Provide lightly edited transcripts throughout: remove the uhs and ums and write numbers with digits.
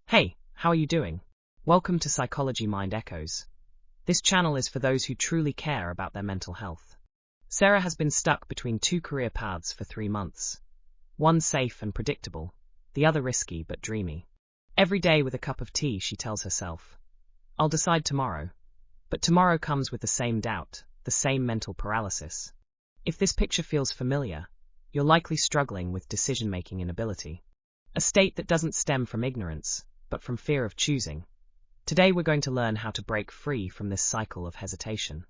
Hey, how are you doing? Welcome to Psychology Mind Echoes. This channel is for those who truly care about their mental health. Sarah has been stuck between two career paths for 3 months. One safe and predictable, the other risky but dreamy. Every day with a cup of tea, she tells herself, I'll decide tomorrow. But tomorrow comes with the same doubt, the same mental paralysis. If this picture feels familiar, you're likely struggling with decision-making inability. A state that doesn't stem from ignorance, but from fear of choosing. Today we're going to learn how to break free from this cycle of hesitation.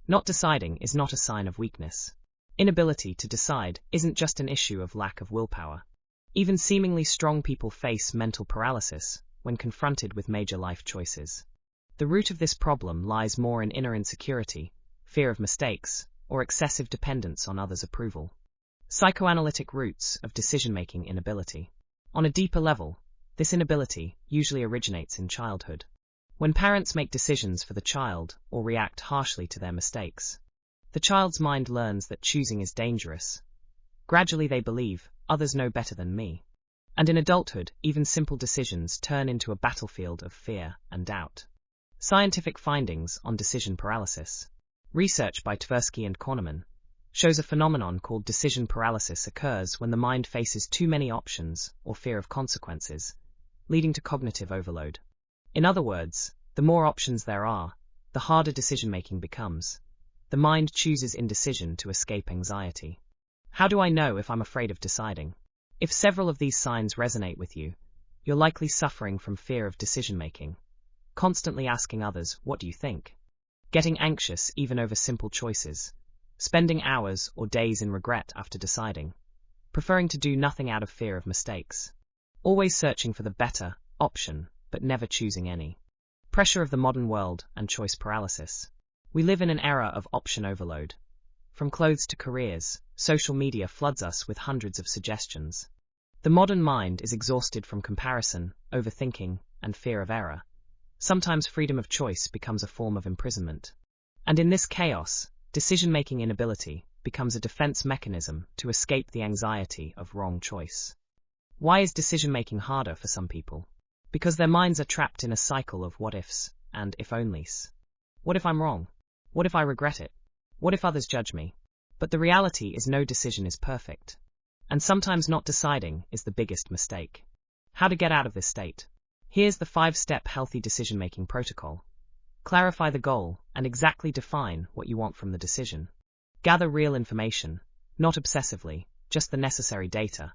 Not deciding is not a sign of weakness. Inability to decide isn't just an issue of lack of willpower. Even seemingly strong people face mental paralysis when confronted with major life choices. The root of this problem lies more in inner insecurity, fear of mistakes, or excessive dependence on others' approval. Psychoanalytic roots of decision-making inability. On a deeper level, this inability usually originates in childhood. When parents make decisions for the child or react harshly to their mistakes, the child's mind learns that choosing is dangerous. Gradually they believe, others know better than me. And in adulthood, even simple decisions turn into a battlefield of fear and doubt. Scientific findings on decision paralysis. Research by Tversky and Korneman shows a phenomenon called decision paralysis occurs when the mind faces too many options or fear of consequences, leading to cognitive overload. In other words, the more options there are, the harder decision-making becomes. The mind chooses indecision to escape anxiety. How do I know if I'm afraid of deciding? If several of these signs resonate with you, you're likely suffering from fear of decision-making. Constantly asking others, what do you think? Getting anxious even over simple choices. Spending hours or days in regret after deciding. Preferring to do nothing out of fear of mistakes. Always searching for the better option, but never choosing any. Pressure of the modern world and choice paralysis. We live in an era of option overload. From clothes to careers, social media floods us with hundreds of suggestions. The modern mind is exhausted from comparison, overthinking, and fear of error. Sometimes freedom of choice becomes a form of imprisonment. And in this chaos, decision-making inability becomes a defense mechanism to escape the anxiety of wrong choice. Why is decision-making harder for some people? Because their minds are trapped in a cycle of what-ifs and if-onlys. What if I'm wrong? What if I regret it? What if others judge me? But the reality is no decision is perfect. And sometimes not deciding is the biggest mistake. How to get out of this state? Here's the 5-step healthy decision-making protocol. Clarify the goal and exactly define what you want from the decision. Gather real information, not obsessively, just the necessary data.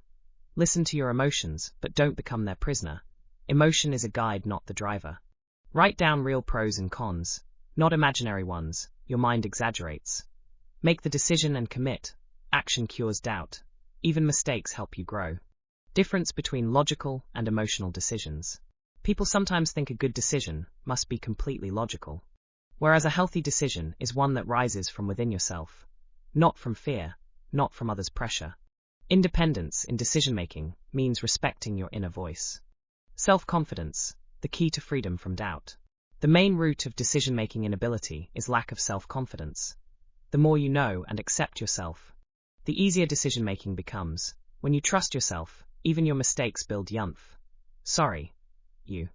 Listen to your emotions, but don't become their prisoner. Emotion is a guide, not the driver. Write down real pros and cons, not imaginary ones. Your mind exaggerates. Make the decision and commit. Action cures doubt. Even mistakes help you grow. Difference between logical and emotional decisions. People sometimes think a good decision must be completely logical, whereas a healthy decision is one that rises from within yourself, not from fear, not from others' pressure. Independence in decision-making means respecting your inner voice. Self-confidence, the key to freedom from doubt. The main root of decision-making inability is lack of self-confidence. The more you know and accept yourself, the easier decision-making becomes. When you trust yourself, even your mistakes build oomph. You.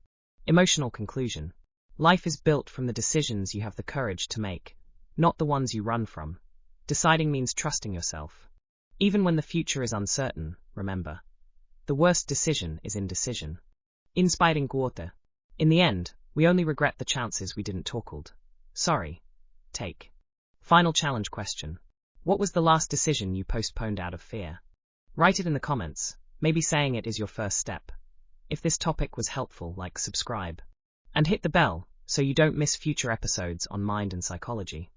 Emotional conclusion. Life is built from the decisions you have the courage to make, not the ones you run from. Deciding means trusting yourself. Even when the future is uncertain, remember, the worst decision is indecision. Inspiring quote. In the end, we only regret the chances we didn't tackled. Take. Final challenge question. What was the last decision you postponed out of fear? Write it in the comments, maybe saying it is your first step. If this topic was helpful, like, subscribe, and hit the bell so you don't miss future episodes on mind and psychology.